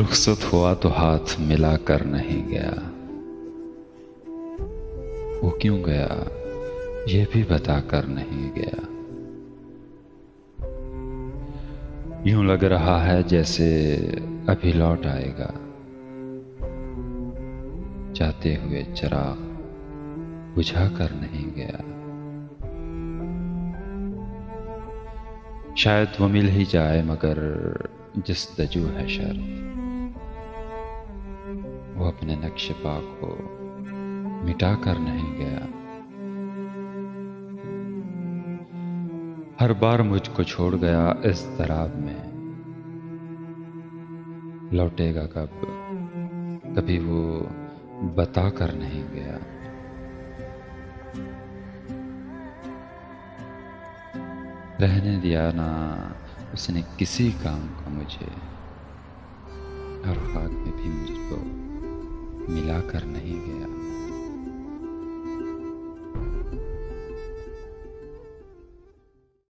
रुखसत हुआ तो हाथ मिला कर नहीं गया। वो क्यों गया ये भी बता कर नहीं गया। यूं लग रहा है जैसे अभी लौट आएगा। जाते हुए चिराग बुझा कर नहीं गया। शायद वो मिल ही जाए मगर जस्तजू है शर्त। वो अपने नक्श पा को मिटा कर नहीं गया। हर बार मुझको छोड़ गया इस दराब में। लौटेगा कब कभी वो बता कर नहीं गया। रहने दिया ना उसने किसी काम को मुझे। हर खाक में भी मुझको मिला कर नहीं गया।